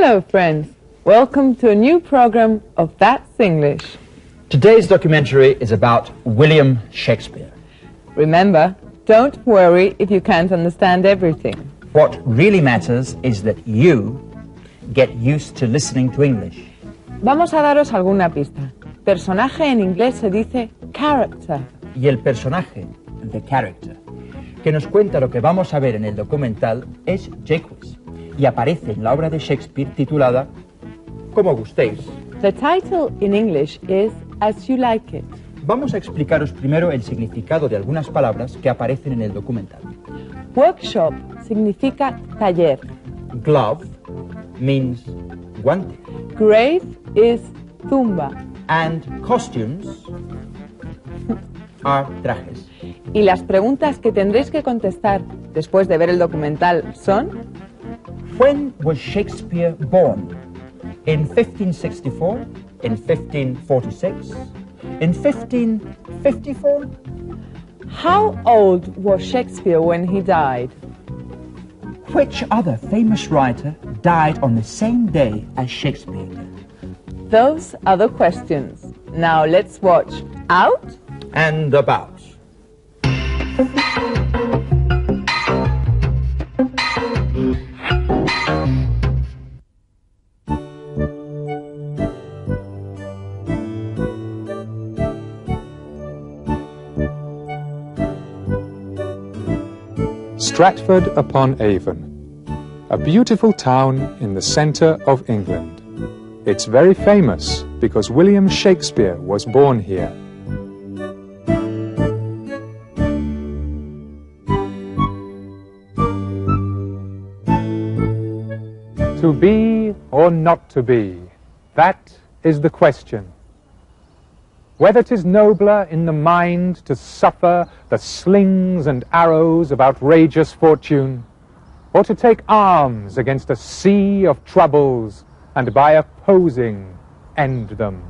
Hello friends, welcome to a new program of That's English. Today's documentary is about William Shakespeare. Remember, don't worry if you can't understand everything. What really matters is that you get used to listening to English. Vamos a daros alguna pista. Personaje en inglés se dice character. Y el personaje, the character, que nos cuenta lo que vamos a ver en el documental es Jaques y aparece en la obra de Shakespeare titulada Como gustéis. The title in English is As You Like It. Vamos a explicaros primero el significado de algunas palabras que aparecen en el documental. Workshop significa taller. Glove means guante. Grave is tumba. And costumes are trajes. Y las preguntas que tendréis que contestar después de ver el documental son: When was Shakespeare born? In 1564? In 1546? In 1554? How old was Shakespeare when he died? Which other famous writer died on the same day as Shakespeare did? Those are the questions. Now let's watch Out and About. Stratford-upon-Avon, a beautiful town in the centre of England. It's very famous because William Shakespeare was born here. To be or not to be, that is the question. Whether 'tis nobler in the mind to suffer the slings and arrows of outrageous fortune, or to take arms against a sea of troubles and by opposing end them.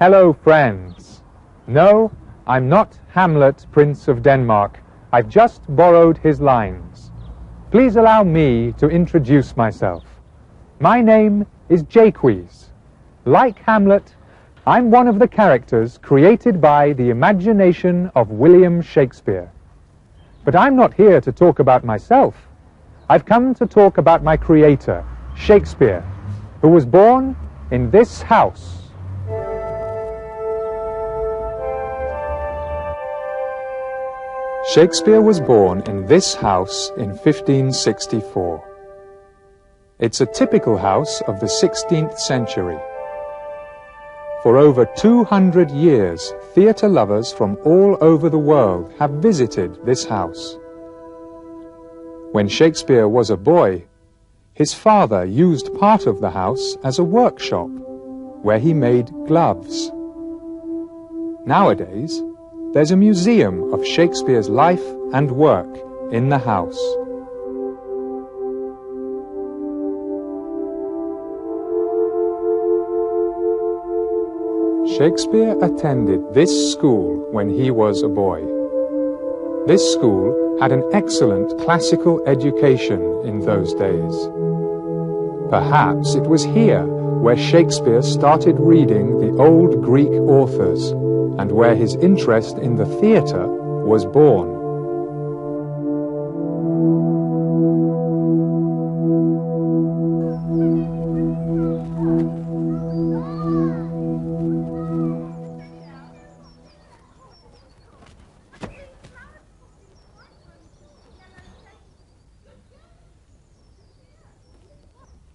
Hello, friends. No, I'm not Hamlet, Prince of Denmark. I've just borrowed his lines. Please allow me to introduce myself. My name is Jaques. Like Hamlet, I'm one of the characters created by the imagination of William Shakespeare. But I'm not here to talk about myself. I've come to talk about my creator, Shakespeare, who was born in this house. Shakespeare was born in this house in 1564. It's a typical house of the 16th century. For over 200 years, theatre lovers from all over the world have visited this house. When Shakespeare was a boy, his father used part of the house as a workshop where he made gloves. Nowadays, there's a museum of Shakespeare's life and work in the house. Shakespeare attended this school when he was a boy. This school had an excellent classical education in those days. Perhaps it was here where Shakespeare started reading the old Greek authors and where his interest in the theatre was born.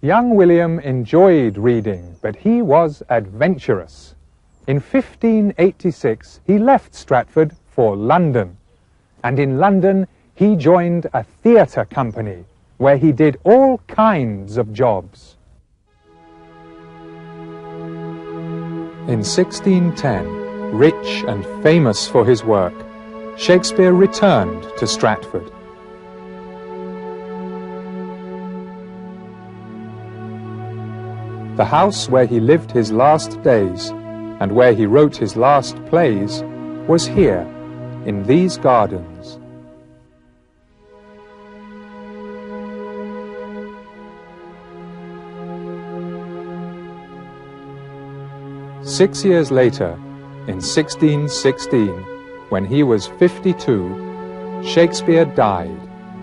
Young William enjoyed reading, but he was adventurous. In 1586, he left Stratford for London, and in London he joined a theatre company where he did all kinds of jobs. In 1610, rich and famous for his work, Shakespeare returned to Stratford. The house where he lived his last days and where he wrote his last plays was here, in these gardens. 6 years later, in 1616, when he was 52, Shakespeare died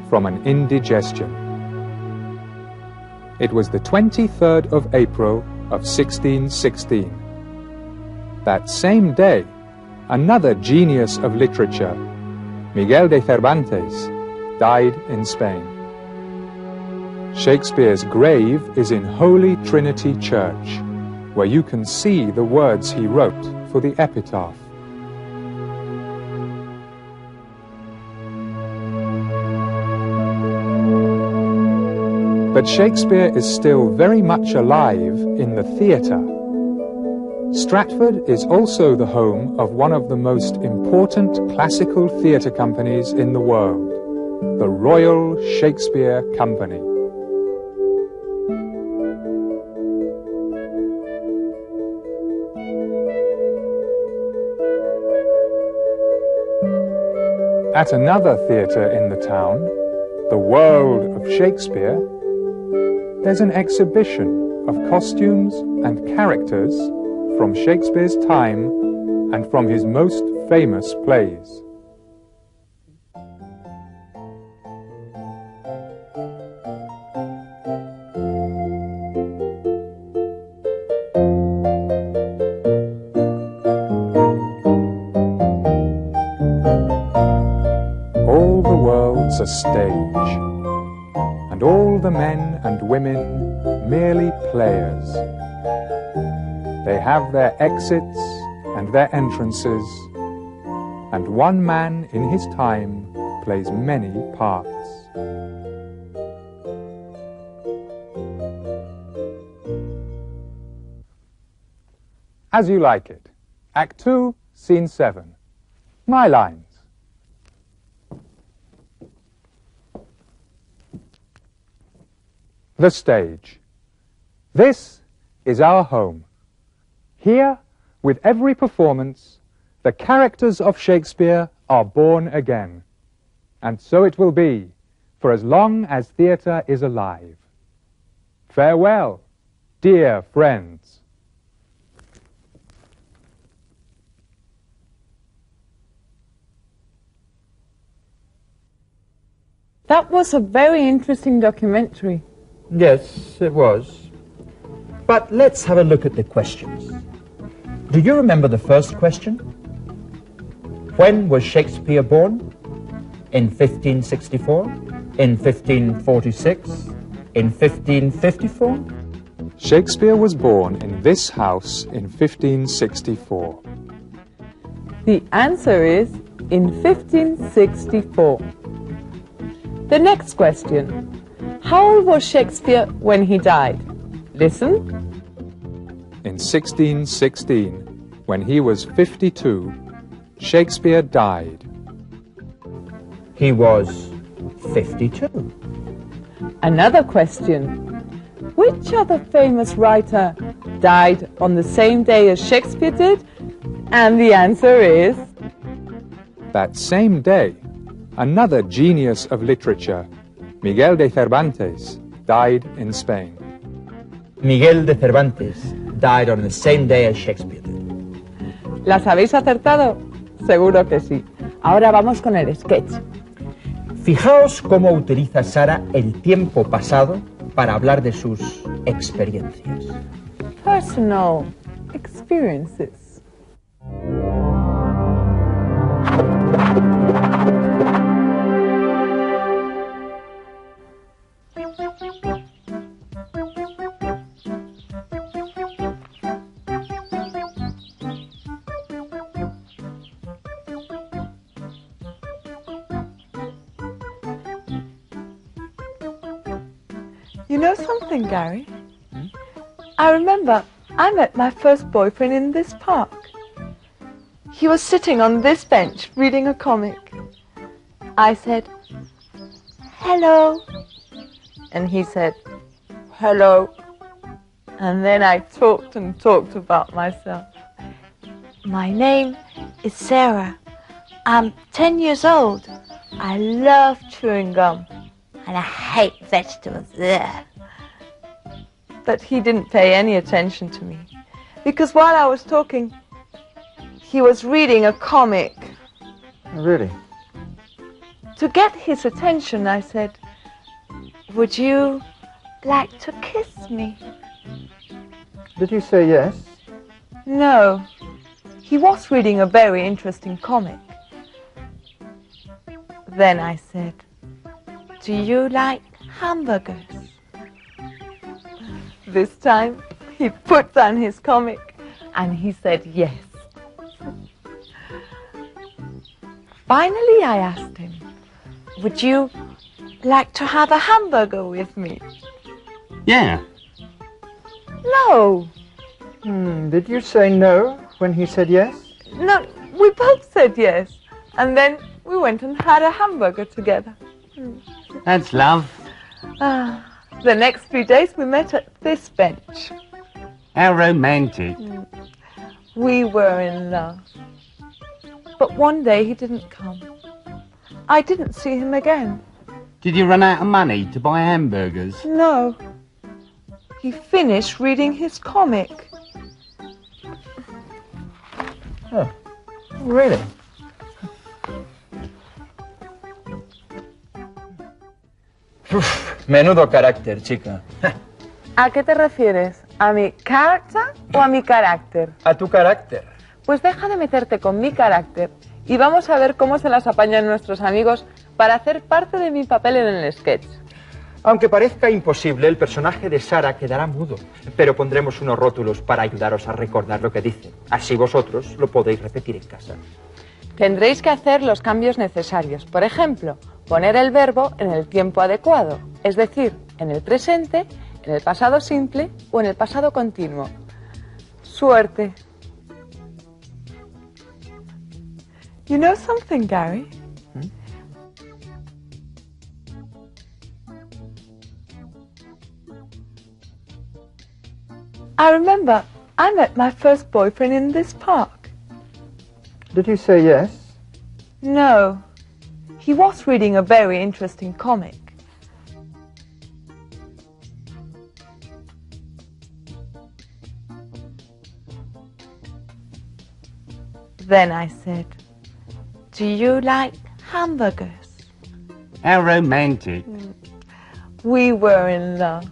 from an indigestion. It was the 23rd of April of 1616. That same day, another genius of literature, Miguel de Cervantes, died in Spain. Shakespeare's grave is in Holy Trinity Church, where you can see the words he wrote for the epitaph. But Shakespeare is still very much alive in the theatre. Stratford is also the home of one of the most important classical theatre companies in the world, the Royal Shakespeare Company. At another theatre in the town, the World of Shakespeare, there's an exhibition of costumes and characters from Shakespeare's time and from his most famous plays. All the world's a stage, and all the men and women merely players. They have their exits and their entrances, and one man in his time plays many parts. As You Like It, Act 2, Scene 7. My lines. The stage. This is our home. Here, with every performance, the characters of Shakespeare are born again. And so it will be, for as long as theatre is alive. Farewell, dear friends. That was a very interesting documentary. Yes, it was. But let's have a look at the questions. Do you remember the first question? When was Shakespeare born? In 1564? In 1546? In 1554? Shakespeare was born in this house in 1564. The answer is in 1564. The next question. How old was Shakespeare when he died? Listen. In 1616, when he was 52, Shakespeare died. He was 52. Another question. Which other famous writer died on the same day as Shakespeare did? And the answer is... That same day, another genius of literature, Miguel de Cervantes, died in Spain. Miguel de Cervantes died on the same day as Shakespeare did. ¿Las habéis acertado? Seguro que sí. Ahora vamos con el sketch. Fijaos cómo utiliza Sara el tiempo pasado para hablar de sus experiencias. Personal experiences. You know something, Gary? I remember I met my first boyfriend in this park. He was sitting on this bench reading a comic. I said, "Hello." And he said, "Hello." And then I talked and talked about myself. My name is Sarah. I'm 10 years old. I love chewing gum. And I hate vegetables. Ugh. But he didn't pay any attention to me because while I was talking, he was reading a comic. Really? To get his attention, I said, "Would you like to kiss me?" Did you say yes? No, he was reading a very interesting comic. Then I said, "Do you like hamburgers?" This time, he put down his comic and he said yes. Finally, I asked him, "Would you like to have a hamburger with me?" Yeah. No, Did you say no when he said yes? no, we both said yes. And then we went and had a hamburger together. That's love. The next few days we met at this bench. How romantic. We were in love. But one day he didn't come. I didn't see him again. Did you run out of money to buy hamburgers? No. He finished reading his comic. Oh, really? Uf, menudo carácter, chica. ¿A qué te refieres? ¿A mi character o a mi carácter? A tu carácter. Pues deja de meterte con mi carácter y vamos a ver cómo se las apañan nuestros amigos para hacer parte de mi papel en el sketch. Aunque parezca imposible, el personaje de Sara quedará mudo, pero pondremos unos rótulos para ayudaros a recordar lo que dice. Así vosotros lo podéis repetir en casa. Tendréis que hacer los cambios necesarios. Por ejemplo, poner el verbo en el tiempo adecuado, es decir, en el presente, en el pasado simple o en el pasado continuo. Suerte. You know something, Gary? I remember I met my first boyfriend in this park. Did you say yes? No, he was reading a very interesting comic. Then I said, "Do you like hamburgers?" How romantic. We were in love.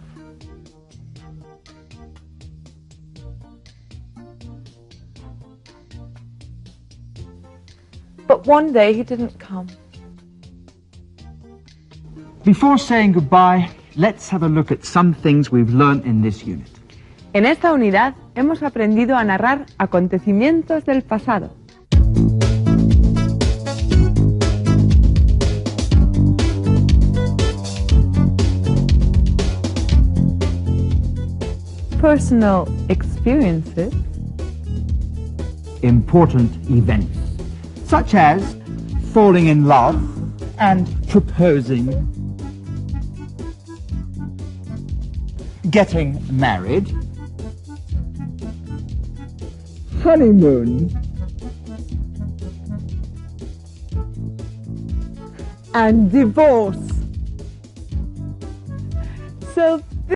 But one day he didn't come. Before saying goodbye, let's have a look at some things we've learned in this unit. En esta unidad hemos aprendido a narrar acontecimientos del pasado. Personal experiences. Important events, such as falling in love and proposing, getting married, honeymoon, and divorce. So